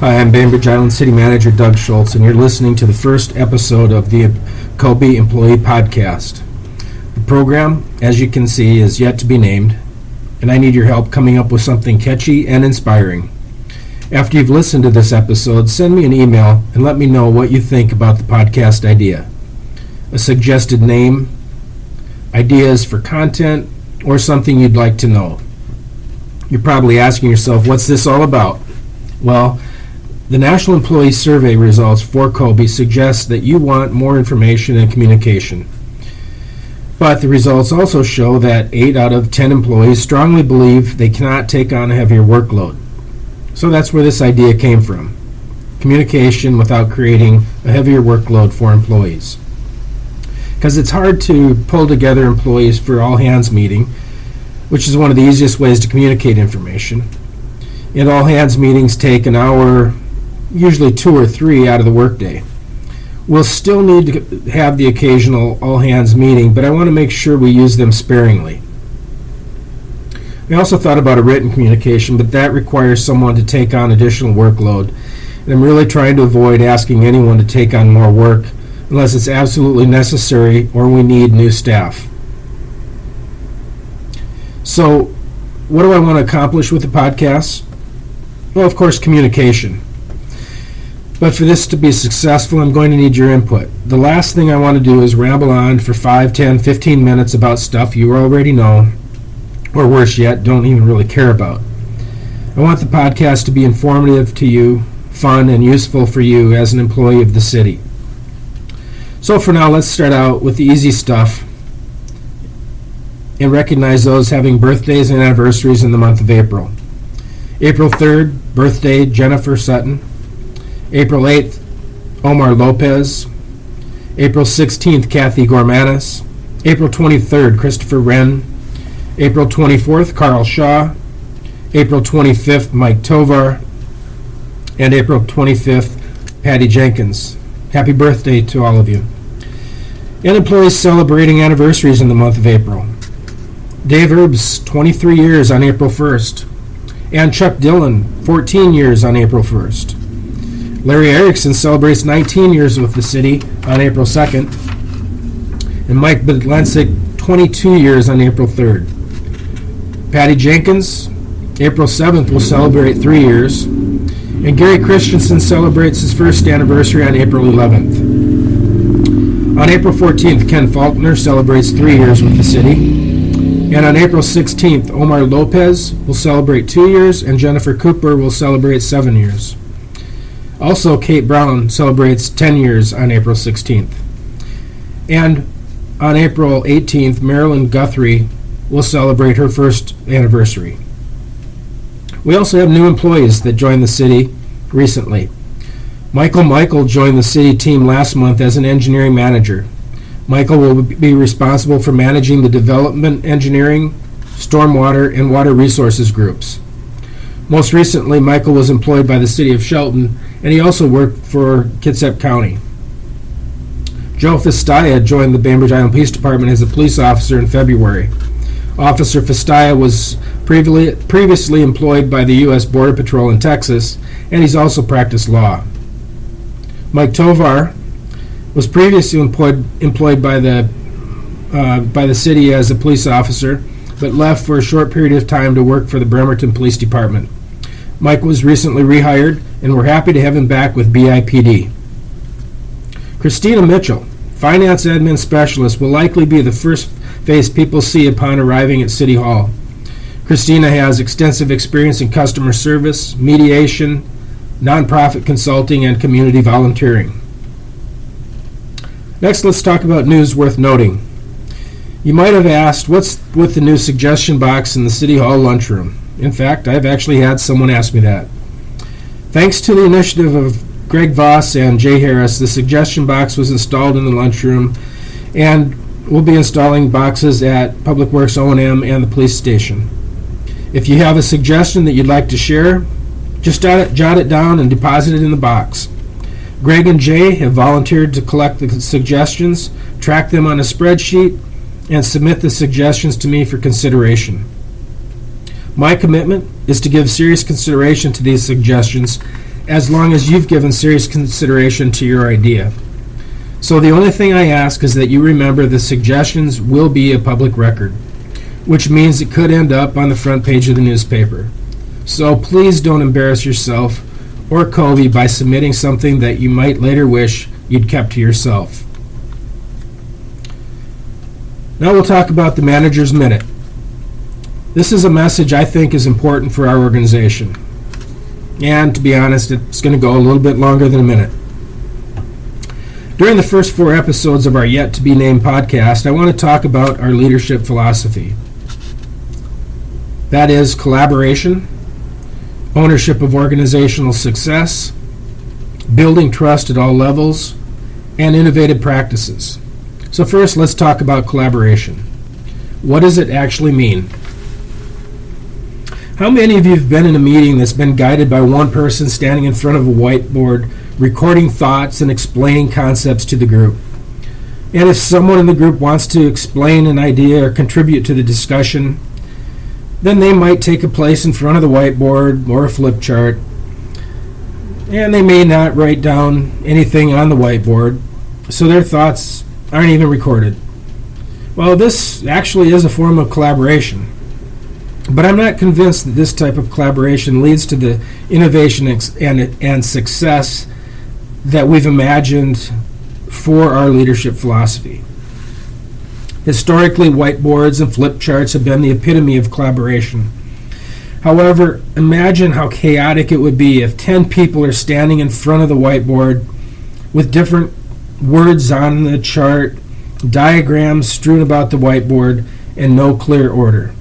Hi, I'm Bainbridge Island City Manager Doug Schulze, and you're listening to the first episode of the Kobe Employee Podcast. The program, as you can see, is yet to be named, and I need your help coming up with something catchy and inspiring. After you've listened to this episode, send me an email and let me know what you think about the podcast idea. A suggested name, ideas for content, or something you'd like to know. You're probably asking yourself, what's this all about? Well, the National Employee Survey results for Kobe suggest that you want more information and communication. But the results also show that 8 out of 10 employees strongly believe they cannot take on a heavier workload. So that's where this idea came from. Communication without creating a heavier workload for employees. Because it's hard to pull together employees for all-hands meeting, which is one of the easiest ways to communicate information. And all-hands meetings take an hour, usually 2 or 3 out of the workday. We'll still need to have the occasional all-hands meeting, but I want to make sure we use them sparingly. We also thought about a written communication, but that requires someone to take on additional workload. And I'm really trying to avoid asking anyone to take on more work unless it's absolutely necessary or we need new staff. So, what do I want to accomplish with the podcast? Well, of course, communication. But for this to be successful, I'm going to need your input. The last thing I want to do is ramble on for 5, 10, 15 minutes about stuff you already know, or worse yet, don't even really care about. I want the podcast to be informative to you, fun, and useful for you as an employee of the city. So for now, let's start out with the easy stuff and recognize those having birthdays and anniversaries in the month of April. April 3rd, birthday, Jennifer Sutton. April 8th, Omar Lopez. April 16th, Kathy Gormanis. April 23rd, Christopher Wren. April 24th, Carl Shaw. April 25th, Mike Tovar. And April 25th, Patty Jenkins. Happy birthday to all of you. And employees celebrating anniversaries in the month of April. Dave Herbs, 23 years on April 1st. And Chuck Dillon, 14 years on April 1st. Larry Erickson celebrates 19 years with the city on April 2nd. And Mike Bedlensick, 22 years on April 3rd. Patty Jenkins, April 7th, will celebrate 3 years. And Gary Christensen celebrates his first anniversary on April 11th. On April 14th, Ken Faulkner celebrates 3 years with the city. And on April 16th, Omar Lopez will celebrate 2 years, and Jennifer Cooper will celebrate 7 years. Also, Kate Brown celebrates 10 years on April 16th. And on April 18th, Marilyn Guthrie will celebrate her first anniversary. We also have new employees that joined the city recently. Michael joined the city team last month as an engineering manager. Michael will be responsible for managing the development engineering, stormwater, and water resources groups. Most recently, Michael was employed by the city of Shelton, and he also worked for Kitsap County. Joe Festaya joined the Bainbridge Island Police Department as a police officer in February. Officer Festaya was previously employed by the U.S. Border Patrol in Texas, and he's also practiced law. Mike Tovar was previously employed by the city as a police officer, but left for a short period of time to work for the Bremerton Police Department. Mike was recently rehired, and we're happy to have him back with BIPD. Christina Mitchell, Finance Admin Specialist, will likely be the first face people see upon arriving at City Hall. Christina has extensive experience in customer service, mediation, nonprofit consulting, and community volunteering. Next, let's talk about news worth noting. You might have asked, what's with the new suggestion box in the City Hall lunchroom? In fact, I've actually had someone ask me that. Thanks to the initiative of Greg Voss and Jay Harris, the suggestion box was installed in the lunchroom, and we'll be installing boxes at Public Works O&M and the police station. If you have a suggestion that you'd like to share, just jot it down and deposit it in the box. Greg and Jay have volunteered to collect the suggestions, track them on a spreadsheet, and submit the suggestions to me for consideration. My commitment is to give serious consideration to these suggestions as long as you've given serious consideration to your idea. So the only thing I ask is that you remember the suggestions will be a public record, which means it could end up on the front page of the newspaper. So please don't embarrass yourself or Kobe by submitting something that you might later wish you'd kept to yourself. Now we'll talk about the Manager's Minute. This is a message I think is important for our organization. And to be honest, it's going to go a little bit longer than a minute. During the first 4 episodes of our yet-to-be-named podcast, I want to talk about our leadership philosophy. That is collaboration, ownership of organizational success, building trust at all levels, and innovative practices. So first, let's talk about collaboration. What does it actually mean? How many of you have been in a meeting that's been guided by one person standing in front of a whiteboard, recording thoughts and explaining concepts to the group? And if someone in the group wants to explain an idea or contribute to the discussion, then they might take a place in front of the whiteboard or a flip chart, and they may not write down anything on the whiteboard, so their thoughts aren't even recorded. Well, this actually is a form of collaboration, but I'm not convinced that this type of collaboration leads to the innovation and success that we've imagined for our leadership philosophy. Historically, whiteboards and flip charts have been the epitome of collaboration. However, imagine how chaotic it would be if 10 people are standing in front of the whiteboard with different words on the chart, diagrams strewn about the whiteboard, and no clear order.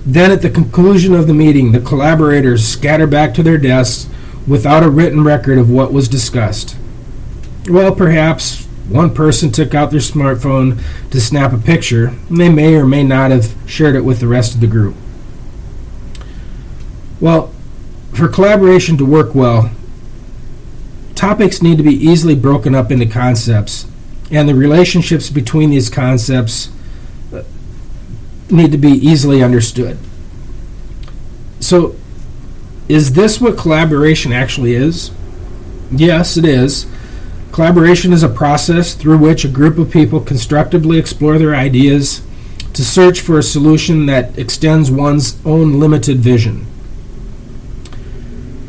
Then at the conclusion of the meeting, the collaborators scatter back to their desks without a written record of what was discussed. Well, perhaps one person took out their smartphone to snap a picture, and they may or may not have shared it with the rest of the group. Well, for collaboration to work well, topics need to be easily broken up into concepts, and the relationships between these concepts need to be easily understood. So, is this what collaboration actually is? Yes, it is. Collaboration is a process through which a group of people constructively explore their ideas to search for a solution that extends one's own limited vision.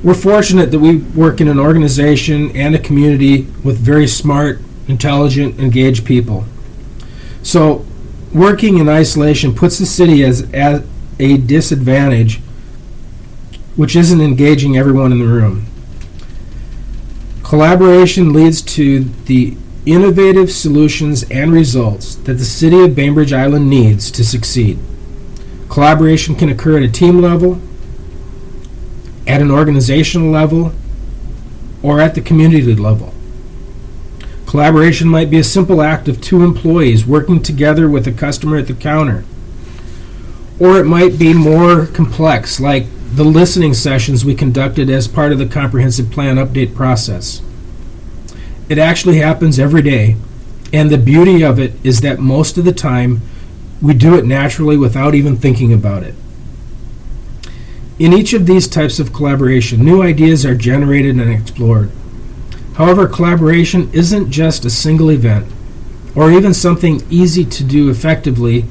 We're fortunate that we work in an organization and a community with very smart, intelligent, engaged people. So, working in isolation puts the city at a disadvantage, which isn't engaging everyone in the room. Collaboration leads to the innovative solutions and results that the City of Bainbridge Island needs to succeed. Collaboration can occur at a team level, at an organizational level, or at the community level. Collaboration might be a simple act of 2 employees working together with a customer at the counter. Or it might be more complex, like the listening sessions we conducted as part of the comprehensive plan update process. It actually happens every day, and the beauty of it is that most of the time we do it naturally without even thinking about it. In each of these types of collaboration, new ideas are generated and explored. However, collaboration isn't just a single event, or even something easy to do effectively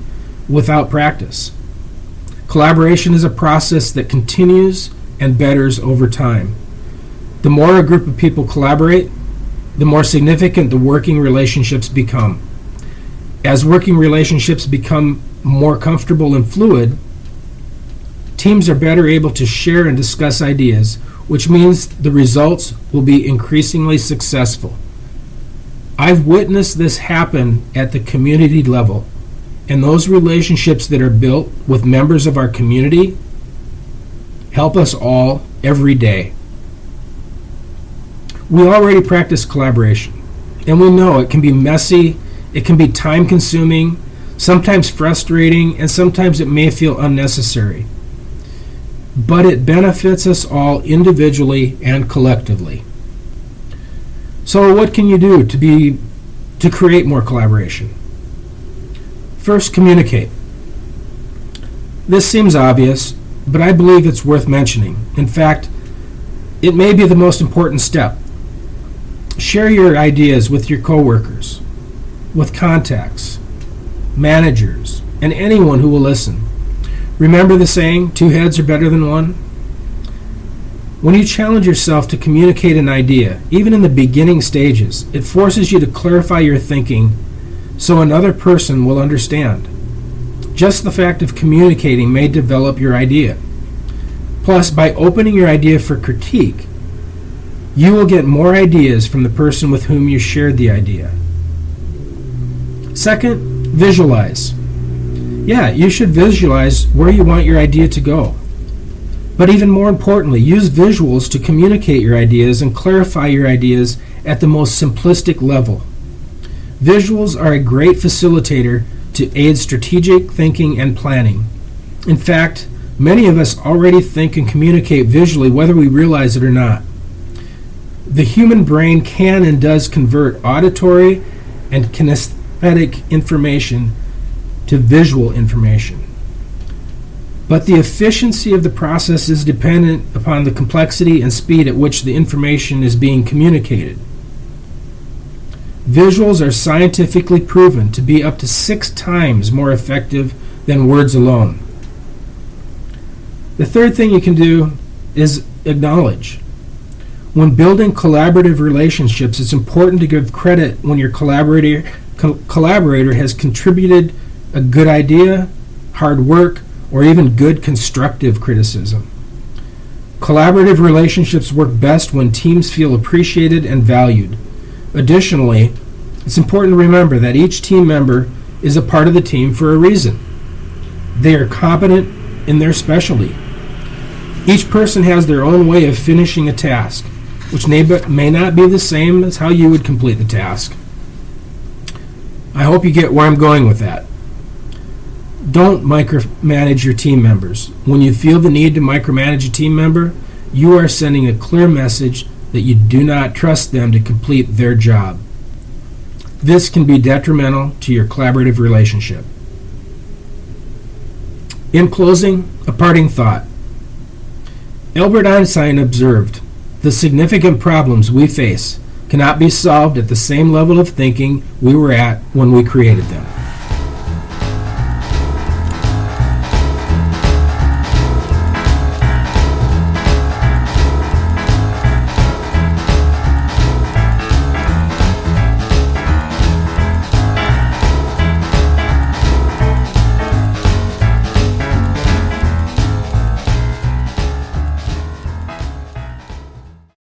without practice. Collaboration is a process that continues and betters over time. The more a group of people collaborate, the more significant the working relationships become. As working relationships become more comfortable and fluid, teams are better able to share and discuss ideas, which means the results will be increasingly successful. I've witnessed this happen at the community level, and those relationships that are built with members of our community help us all every day. We already practice collaboration, and we know it can be messy, it can be time-consuming, sometimes frustrating, and sometimes it may feel unnecessary. But it benefits us all individually and collectively. So what can you do to create more collaboration? First, communicate. This seems obvious, but I believe it's worth mentioning. In fact, It may be the most important step. Share your ideas with your coworkers, with contacts, managers, and anyone who will listen. Remember the saying, 2 heads are better than one? When you challenge yourself to communicate an idea, even in the beginning stages, it forces you to clarify your thinking so another person will understand. Just the fact of communicating may develop your idea. Plus, by opening your idea for critique, you will get more ideas from the person with whom you shared the idea. Second, visualize. Yeah, you should visualize where you want your idea to go. But even more importantly, use visuals to communicate your ideas and clarify your ideas at the most simplistic level. Visuals are a great facilitator to aid strategic thinking and planning. In fact, many of us already think and communicate visually whether we realize it or not. The human brain can and does convert auditory and kinesthetic information to visual information. But the efficiency of the process is dependent upon the complexity and speed at which the information is being communicated. Visuals are scientifically proven to be up to 6 times more effective than words alone. The third thing you can do is acknowledge. When building collaborative relationships, it's important to give credit when your collaborator has contributed a good idea, hard work, or even good constructive criticism. Collaborative relationships work best when teams feel appreciated and valued. Additionally, it's important to remember that each team member is a part of the team for a reason. They are competent in their specialty. Each person has their own way of finishing a task, which may not be the same as how you would complete the task. I hope you get where I'm going with that. Don't micromanage your team members. When you feel the need to micromanage a team member, you are sending a clear message that you do not trust them to complete their job. This can be detrimental to your collaborative relationship. In closing, a parting thought. Albert Einstein observed, "The significant problems we face cannot be solved at the same level of thinking we were at when we created them."